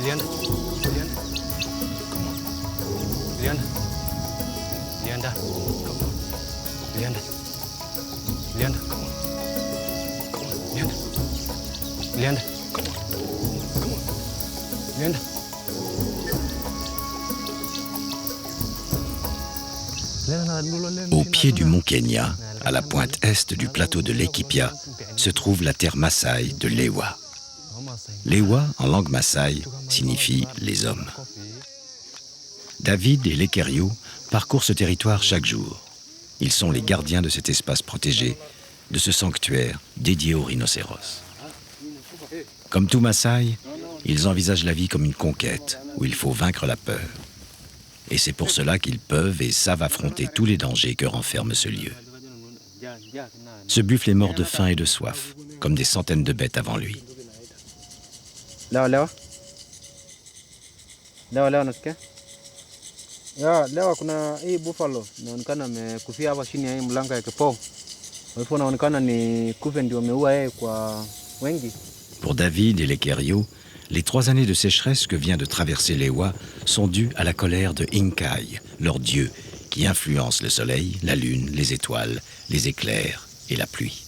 Leander. Leander. Leander. Come on. Leander. Leander. Come on. Come on. Leander. Leander. Come on. Come on. Leander. Au pied du mont Kenya, à la pointe est du plateau de Laikipia, se trouve la terre Maasai de Lewa. Lewa, en langue Maasai, signifie « les hommes ». David et Lekerio parcourent ce territoire chaque jour. Ils sont les gardiens de cet espace protégé, de ce sanctuaire dédié aux rhinocéros. Comme tout Maasai, ils envisagent la vie comme une conquête, où il faut vaincre la peur. Et c'est pour cela qu'ils peuvent et savent affronter tous les dangers que renferme ce lieu. Ce buffle est mort de faim et de soif, comme des centaines de bêtes avant lui. Leo kuna hii buffalo inaonekana amekufia hapa chini ya hii mlango ya kipoo. Kwa hivyo inaonekana ni kupe ndio ameua yeye kwa wengi. Pour David et Lekerio, les 3 années de sécheresse que vient de traverser Lewa sont dues à la colère de Inkai, leur dieu, qui influence le soleil, la lune, les étoiles, les éclairs et la pluie.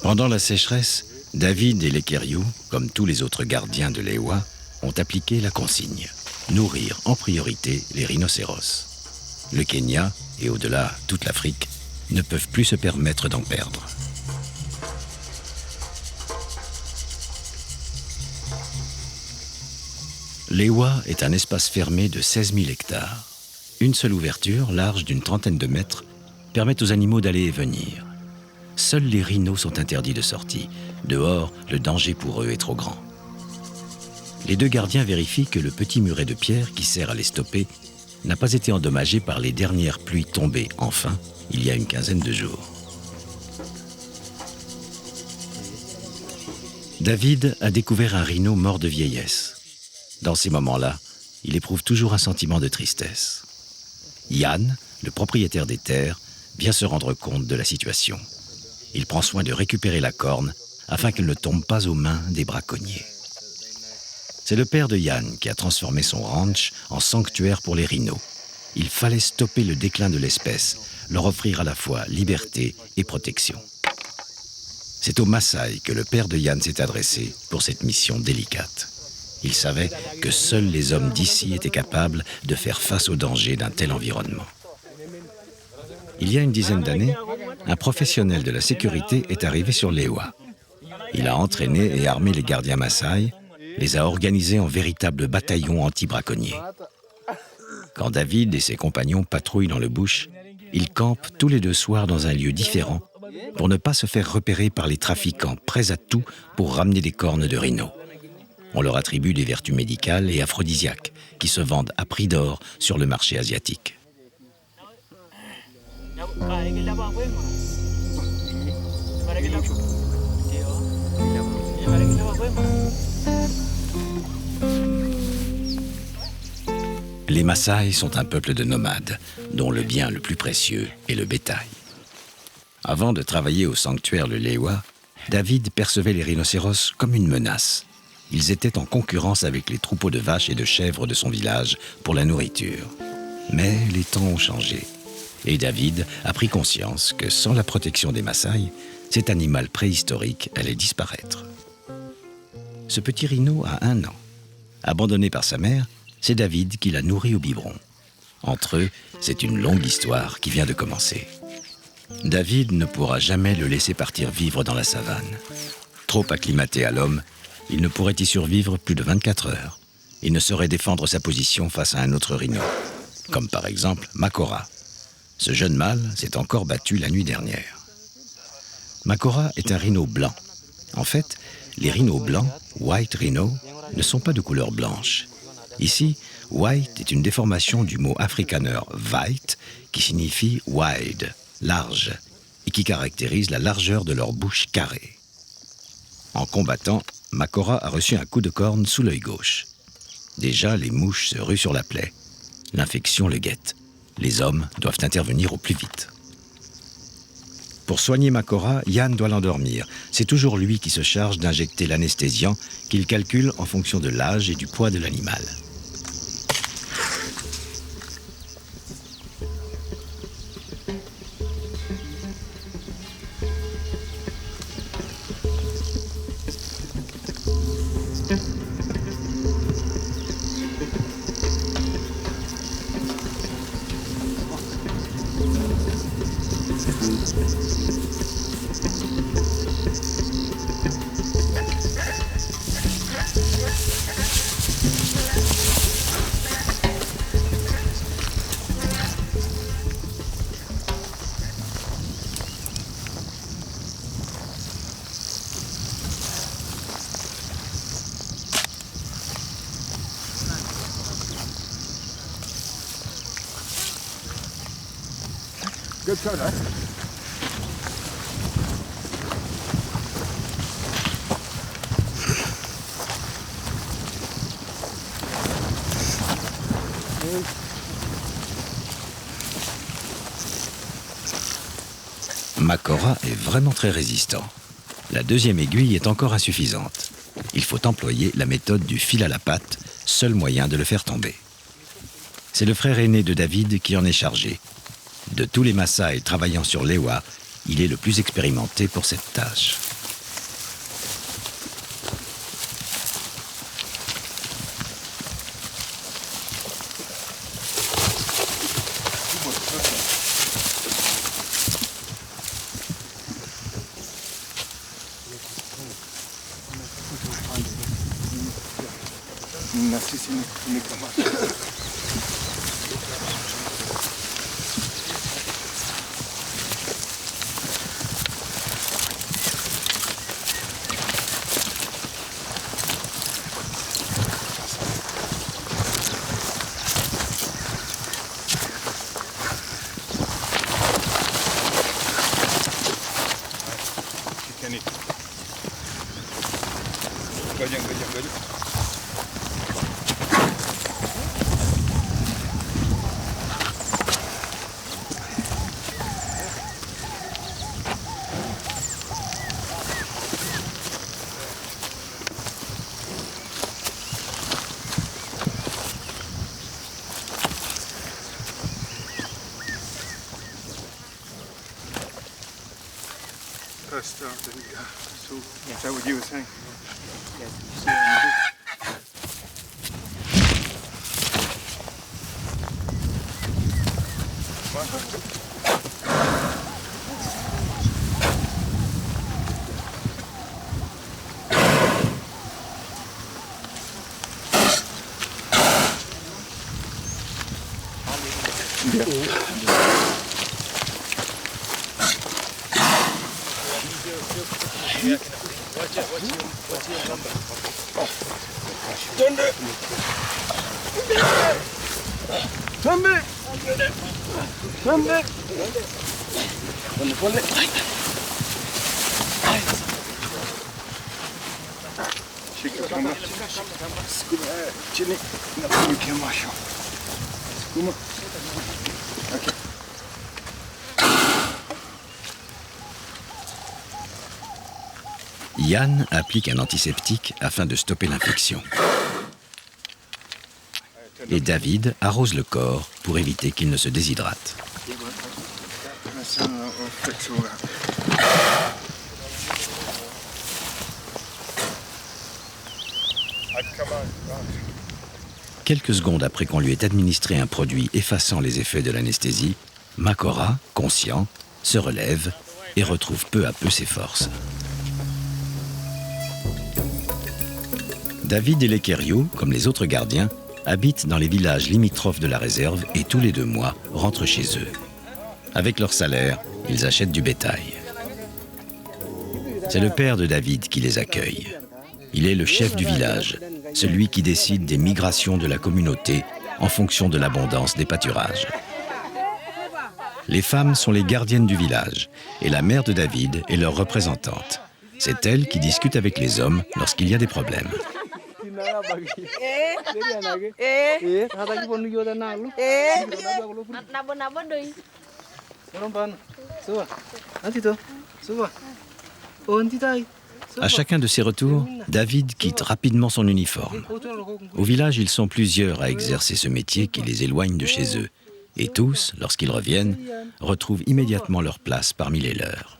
Pendant la sécheresse, David et Lekerio, comme tous les autres gardiens de Lewa, ont appliqué la consigne: nourrir en priorité les rhinocéros. Le Kenya, et au-delà toute l'Afrique, ne peuvent plus se permettre d'en perdre. Lewa est un espace fermé de 16 000 hectares. Une seule ouverture, large d'une trentaine de mètres, permet aux animaux d'aller et venir. Seuls les rhinos sont interdits de sortie. Dehors, le danger pour eux est trop grand. Les 2 gardiens vérifient que le petit muret de pierre qui sert à les stopper n'a pas été endommagé par les dernières pluies tombées, enfin, il y a une quinzaine de jours. David a découvert un rhino mort de vieillesse. Dans ces moments-là, il éprouve toujours un sentiment de tristesse. Yann, le propriétaire des terres, vient se rendre compte de la situation. Il prend soin de récupérer la corne afin qu'elle ne tombe pas aux mains des braconniers. C'est le père de Yann qui a transformé son ranch en sanctuaire pour les rhinos. Il fallait stopper le déclin de l'espèce, leur offrir à la fois liberté et protection. C'est aux Maasai que le père de Yann s'est adressé pour cette mission délicate. Il savait que seuls les hommes d'ici étaient capables de faire face aux dangers d'un tel environnement. Il y a une dizaine d'années, un professionnel de la sécurité est arrivé sur Lewa. Il a entraîné et armé les gardiens Maasai, les a organisés en véritables bataillons anti-braconniers. Quand David et ses compagnons patrouillent dans le bush, ils campent tous les 2 soirs dans un lieu différent pour ne pas se faire repérer par les trafiquants prêts à tout pour ramener des cornes de rhino. On leur attribue des vertus médicales et aphrodisiaques qui se vendent à prix d'or sur le marché asiatique. Les Maasai sont un peuple de nomades, dont le bien le plus précieux est le bétail. Avant de travailler au sanctuaire le Lewa, David percevait les rhinocéros comme une menace. Ils étaient en concurrence avec les troupeaux de vaches et de chèvres de son village pour la nourriture. Mais les temps ont changé. Et David a pris conscience que sans la protection des Maasai, cet animal préhistorique allait disparaître. Ce petit rhino a 1 an. Abandonné par sa mère, c'est David qui l'a nourri au biberon. Entre eux, c'est une longue histoire qui vient de commencer. David ne pourra jamais le laisser partir vivre dans la savane. Trop acclimaté à l'homme, il ne pourrait y survivre plus de 24 heures. Il ne saurait défendre sa position face à un autre rhino, comme par exemple Makora. Ce jeune mâle s'est encore battu la nuit dernière. Makora est un rhino blanc. En fait, les rhinos blancs, white rhino, ne sont pas de couleur blanche. Ici, white est une déformation du mot afrikaner weit, qui signifie wide, large, et qui caractérise la largeur de leur bouche carrée. En combattant, Makora a reçu un coup de corne sous l'œil gauche. Déjà, les mouches se ruent sur la plaie. L'infection le guette. Les hommes doivent intervenir au plus vite. Pour soigner Makora, Yann doit l'endormir. C'est toujours lui qui se charge d'injecter l'anesthésiant qu'il calcule en fonction de l'âge et du poids de l'animal. Good shot, huh? Makora est vraiment très résistant. La deuxième aiguille est encore insuffisante. Il faut employer la méthode du fil à la patte, seul moyen de le faire tomber. C'est le frère aîné de David qui en est chargé. De tous les Maasai travaillant sur l'Ewa, il est le plus expérimenté pour cette tâche. So, is that what you were saying? Yann applique un antiseptique afin de stopper l'infection. Et David arrose le corps pour éviter qu'il ne se déshydrate. Quelques secondes après qu'on lui ait administré un produit effaçant les effets de l'anesthésie, Makora, conscient, se relève et retrouve peu à peu ses forces. David et les Kerio, comme les autres gardiens, habitent dans les villages limitrophes de la réserve et tous les 2 mois rentrent chez eux. Avec leur salaire, ils achètent du bétail. C'est le père de David qui les accueille. Il est le chef du village, celui qui décide des migrations de la communauté en fonction de l'abondance des pâturages. Les femmes sont les gardiennes du village et la mère de David est leur représentante. C'est elle qui discute avec les hommes lorsqu'il y a des problèmes. À chacun de ses retours, David quitte rapidement son uniforme. Au village, ils sont plusieurs à exercer ce métier qui les éloigne de chez eux. Et tous, lorsqu'ils reviennent, retrouvent immédiatement leur place parmi les leurs.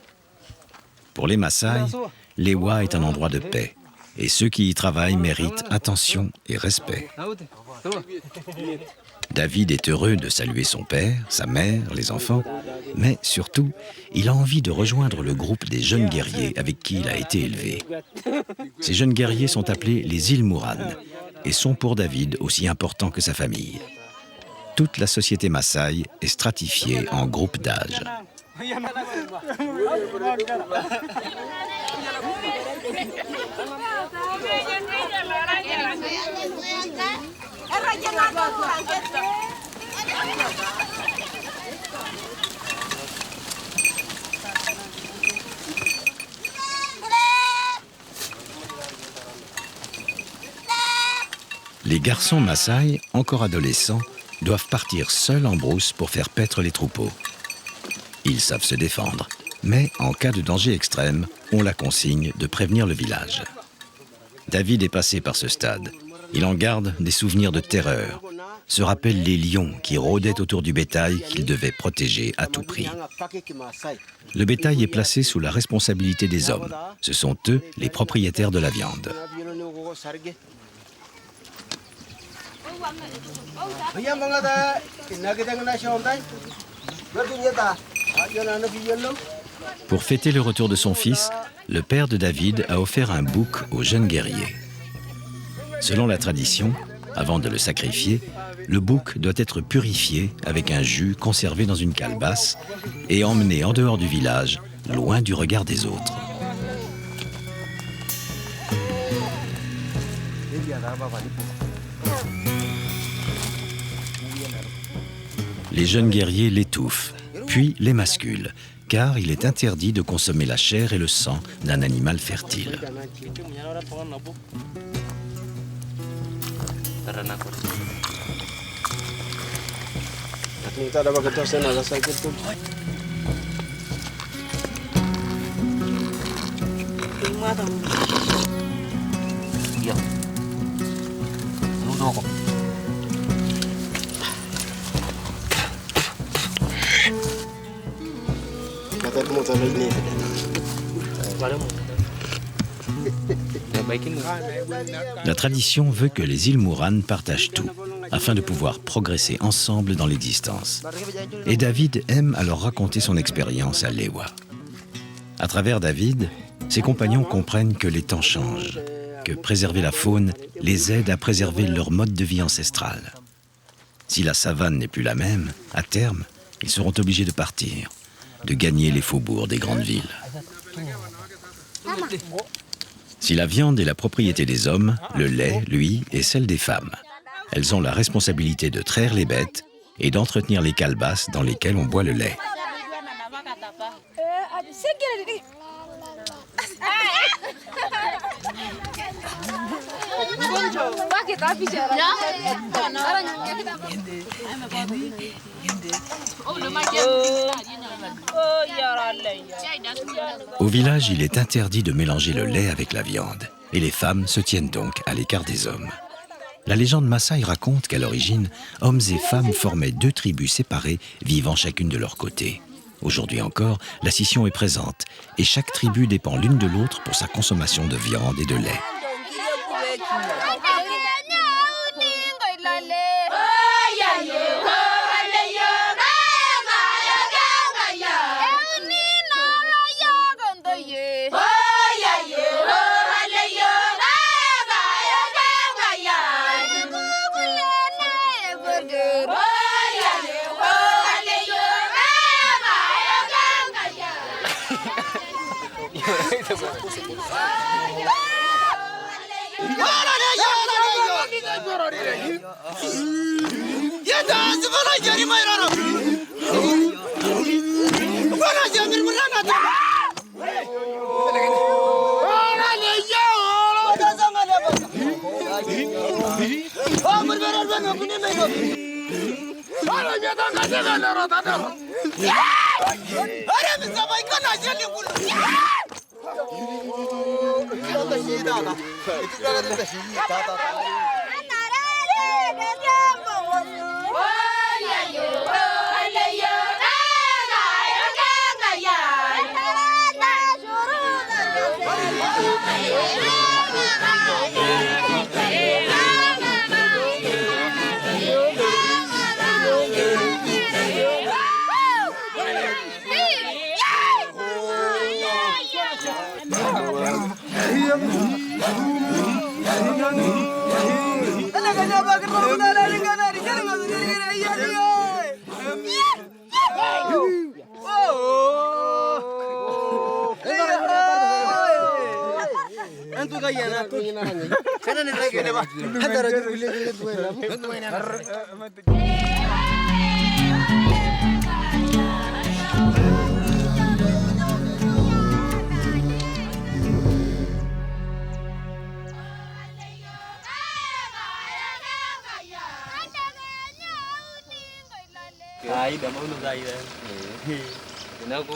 Pour les Maasai, Lewa est un endroit de paix. Et ceux qui y travaillent méritent attention et respect. David est heureux de saluer son père, sa mère, les enfants, mais surtout, il a envie de rejoindre le groupe des jeunes guerriers avec qui il a été élevé. Ces jeunes guerriers sont appelés les Ilmuran et sont pour David aussi importants que sa famille. Toute la société Maasai est stratifiée en groupes d'âge. Les garçons Maasai, encore adolescents, doivent partir seuls en brousse pour faire paître les troupeaux. Ils savent se défendre, mais en cas de danger extrême, on la consigne de prévenir le village. David est passé par ce stade. Il en garde des souvenirs de terreur, se rappelle les lions qui rôdaient autour du bétail qu'il devait protéger à tout prix. Le bétail est placé sous la responsabilité des hommes. Ce sont eux les propriétaires de la viande. Pour fêter le retour de son fils, le père de David a offert un bouc au jeune guerrier. Selon la tradition, avant de le sacrifier, le bouc doit être purifié avec un jus conservé dans une calebasse et emmené en dehors du village, loin du regard des autres. Les jeunes guerriers l'étouffent, puis l'émasculent, car il est interdit de consommer la chair et le sang d'un animal fertile. La tradition veut que les Ilmuran partagent tout, afin de pouvoir progresser ensemble dans l'existence. Et David aime alors raconter son expérience à Lewa. À travers David, ses compagnons comprennent que les temps changent, que préserver la faune les aide à préserver leur mode de vie ancestral. Si la savane n'est plus la même, à terme, ils seront obligés de partir, de gagner les faubourgs des grandes villes. Si la viande est la propriété des hommes, le lait, lui, est celle des femmes. Elles ont la responsabilité de traire les bêtes et d'entretenir les calebasses dans lesquelles on boit le lait. Au village, il est interdit de mélanger le lait avec la viande, et les femmes se tiennent donc à l'écart des hommes. La légende Maasai raconte qu'à l'origine, hommes et femmes formaient deux tribus séparées, vivant chacune de leur côté. Aujourd'hui encore, la scission est présente, et chaque tribu dépend l'une de l'autre pour sa consommation de viande et de lait.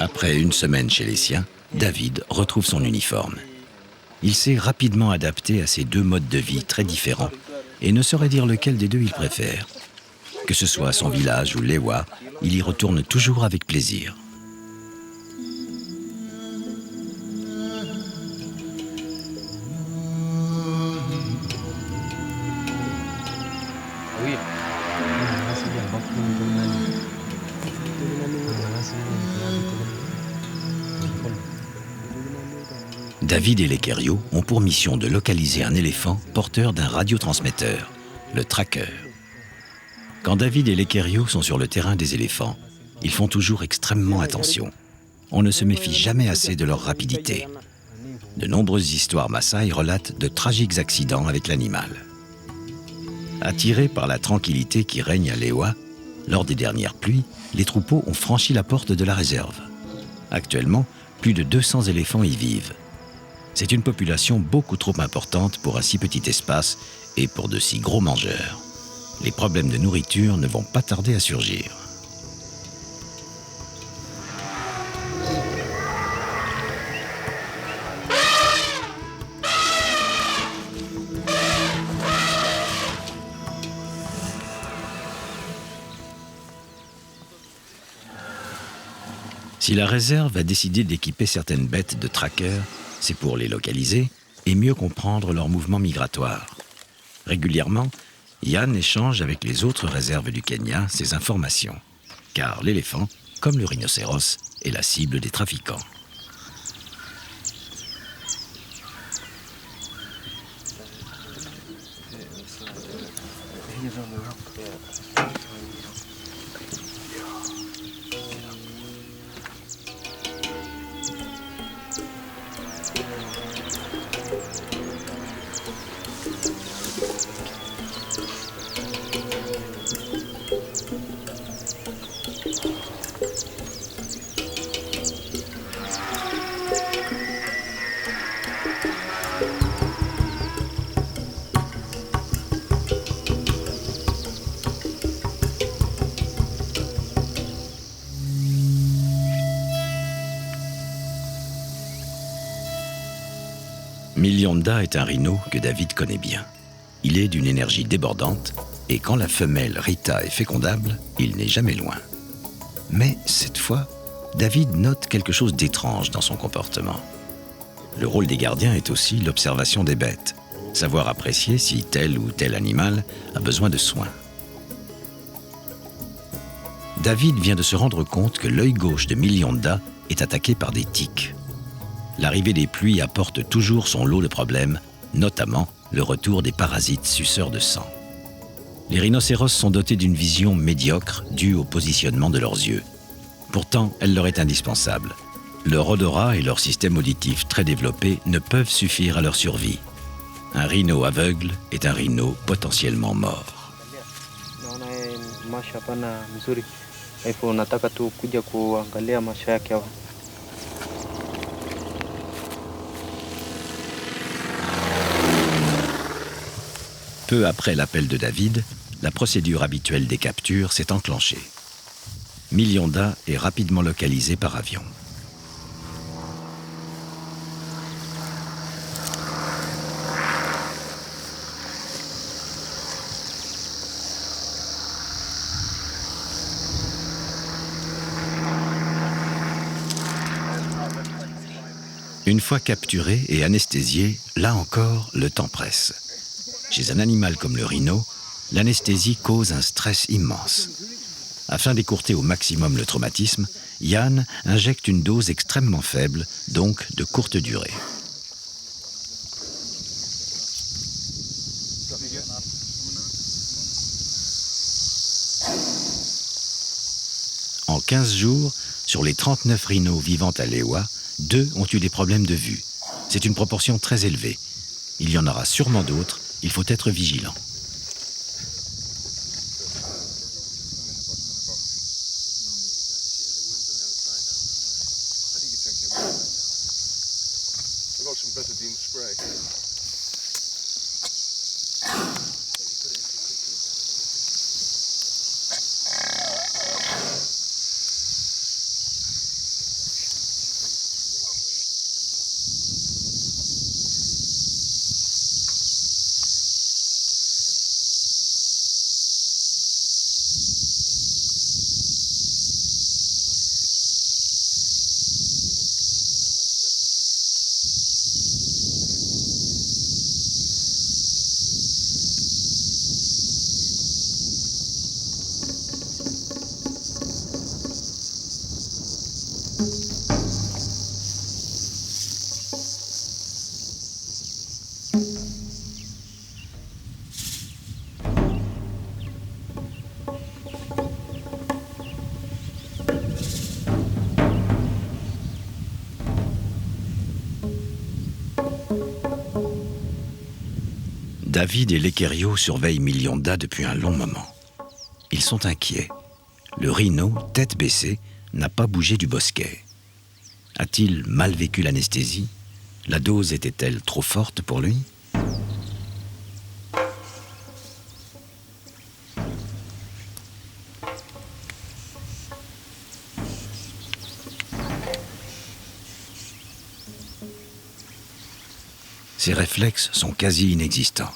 Après une semaine chez les siens, David retrouve son uniforme. Il s'est rapidement adapté à ces deux modes de vie très différents et ne saurait dire lequel des deux il préfère. Que ce soit son village ou Lewa, il y retourne toujours avec plaisir. David et les Kerio ont pour mission de localiser un éléphant porteur d'un radiotransmetteur, le tracker. Quand David et les Kerio sont sur le terrain des éléphants, ils font toujours extrêmement attention. On ne se méfie jamais assez de leur rapidité. De nombreuses histoires Maasai relatent de tragiques accidents avec l'animal. Attirés par la tranquillité qui règne à Lewa, lors des dernières pluies, les troupeaux ont franchi la porte de la réserve. Actuellement, plus de 200 éléphants y vivent. C'est une population beaucoup trop importante pour un si petit espace et pour de si gros mangeurs. Les problèmes de nourriture ne vont pas tarder à surgir. Si la réserve a décidé d'équiper certaines bêtes de trackers, c'est pour les localiser et mieux comprendre leurs mouvements migratoires. Régulièrement, Yann échange avec les autres réserves du Kenya ces informations, car l'éléphant, comme le rhinocéros, est la cible des trafiquants. Milionda est un rhino que David connaît bien. Il est d'une énergie débordante et quand la femelle Rita est fécondable, il n'est jamais loin. Mais cette fois, David note quelque chose d'étrange dans son comportement. Le rôle des gardiens est aussi l'observation des bêtes, savoir apprécier si tel ou tel animal a besoin de soins. David vient de se rendre compte que l'œil gauche de Milionda est attaqué par des tiques. L'arrivée des pluies apporte toujours son lot de problèmes, notamment le retour des parasites suceurs de sang. Les rhinocéros sont dotés d'une vision médiocre due au positionnement de leurs yeux. Pourtant, elle leur est indispensable. Leur odorat et leur système auditif très développé ne peuvent suffire à leur survie. Un rhino aveugle est un rhino potentiellement mort. Peu après l'appel de David, la procédure habituelle des captures s'est enclenchée. Milionda est rapidement localisé par avion. Une fois capturé et anesthésié, là encore, le temps presse. Chez un animal comme le rhino, l'anesthésie cause un stress immense. Afin d'écourter au maximum le traumatisme, Yann injecte une dose extrêmement faible, donc de courte durée. En 15 jours, sur les 39 rhinos vivant à Lewa, 2 ont eu des problèmes de vue. C'est une proportion très élevée. Il y en aura sûrement d'autres, il faut être vigilant. I've got some betadine spray. David et Lekerio surveillent Milionda depuis un long moment. Ils sont inquiets. Le rhino, tête baissée, n'a pas bougé du bosquet. A-t-il mal vécu l'anesthésie? La dose était-elle trop forte pour lui? Ses réflexes sont quasi inexistants.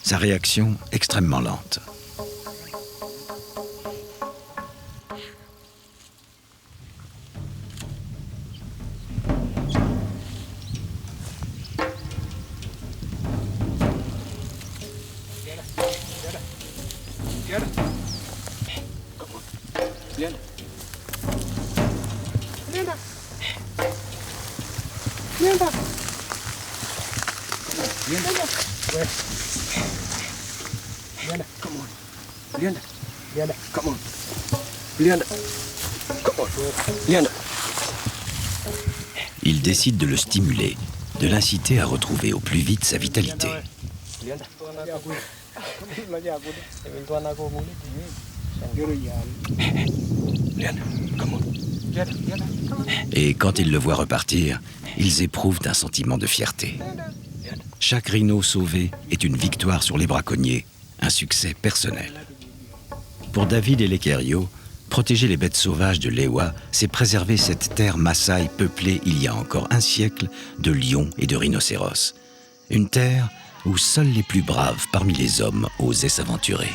Sa réaction extrêmement lente. Il décide de le stimuler, de l'inciter à retrouver au plus vite sa vitalité. Et quand ils le voient repartir, ils éprouvent un sentiment de fierté. Chaque rhino sauvé est une victoire sur les braconniers, un succès personnel. Pour David et Lekerio, protéger les bêtes sauvages de Lewa, c'est préserver cette terre Maasai peuplée il y a encore un siècle de lions et de rhinocéros. Une terre où seuls les plus braves parmi les hommes osaient s'aventurer.